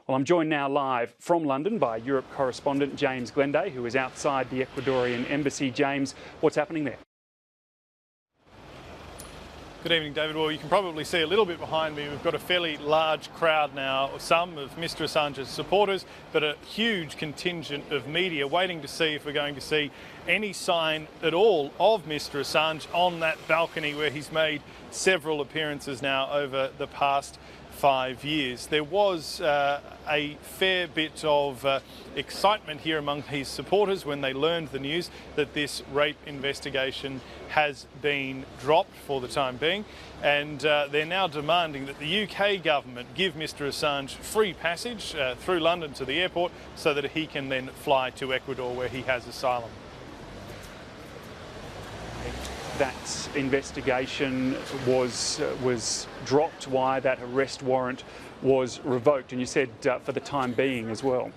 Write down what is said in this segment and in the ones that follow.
Well, I'm joined now live from London by Europe correspondent James Glenday, who is outside the Ecuadorian embassy. James, what's happening there? Good evening, David. Well, you can probably see a little bit behind me. We've got a fairly large crowd now, some of Mr Assange's supporters, but a huge contingent of media waiting to see if we're going to see any sign at all of Mr Assange on that balcony where he's made several appearances now over the past 5 years. There was a fair bit of excitement here among his supporters when they learned the news that this rape investigation has been dropped for the time being, and they're now demanding that the UK government give Mr Assange free passage through London to the airport so that he can then fly to Ecuador where he has asylum. That investigation was dropped, why that arrest warrant was revoked, and you said for the time being as well.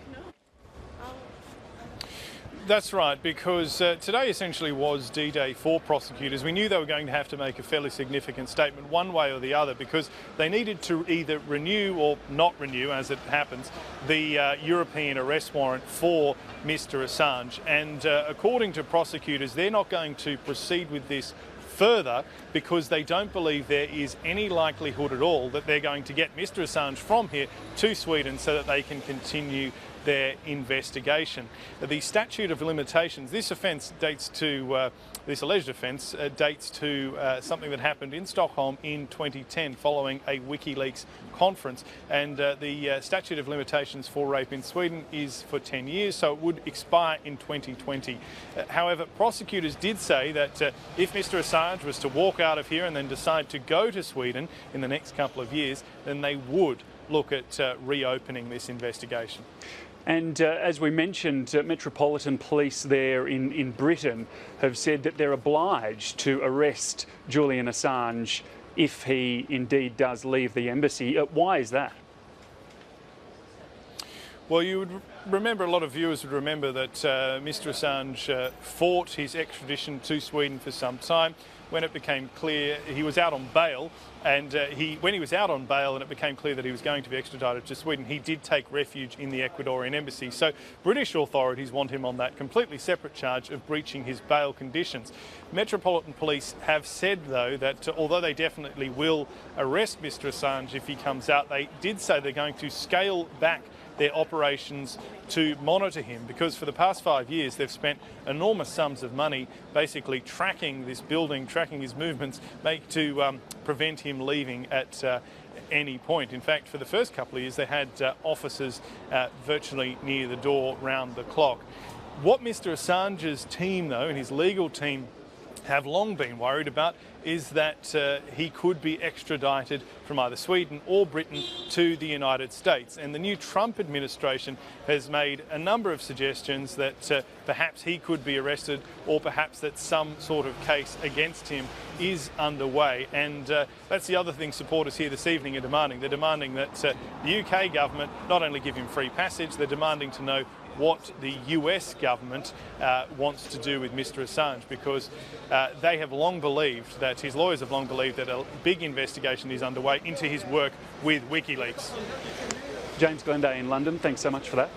That's right, because today essentially was D-Day for prosecutors. We knew they were going to have to make a fairly significant statement one way or the other, because they needed to either renew or not renew, as it happens, the European arrest warrant for Mr Assange. And according to prosecutors, they're not going to proceed with this further because they don't believe there is any likelihood at all that they're going to get Mr Assange from here to Sweden so that they can continue their investigation. The statute of limitations, this offence dates to, this alleged offence dates to something that happened in Stockholm in 2010 following a WikiLeaks conference, and the statute of limitations for rape in Sweden is for 10 years, so it would expire in 2020. However, prosecutors did say that if Mr Assange was to walk out of here and then decide to go to Sweden in the next couple of years, then they would look at reopening this investigation. And as we mentioned, Metropolitan Police there in Britain have said that they're obliged to arrest Julian Assange if he indeed does leave the embassy. Why is that? Well, you would remember, a lot of viewers would remember that Mr Assange fought his extradition to Sweden for some time. When it became clear, he was out on bail, and when he was out on bail and it became clear that he was going to be extradited to Sweden, he did take refuge in the Ecuadorian embassy. So British authorities want him on that completely separate charge of breaching his bail conditions. Metropolitan Police have said, though, that although they definitely will arrest Mr Assange if he comes out, they did say they're going to scale back their operations to monitor him, because for the past 5 years they've spent enormous sums of money basically tracking this building, tracking his movements, to prevent him leaving at any point. In fact, for the first couple of years they had officers virtually near the door round the clock. What Mr Assange's team, though, and his legal team have long been worried about is that he could be extradited from either Sweden or Britain to the United States. And the new Trump administration has made a number of suggestions that perhaps he could be arrested, or perhaps that some sort of case against him is underway. And that's the other thing supporters here this evening are demanding. They're demanding that the UK government not only give him free passage, they're demanding to know what the US government wants to do with Mr Assange, because they have long believed that, his lawyers have long believed that a big investigation is underway into his work with WikiLeaks. James Glenday in London, thanks so much for that.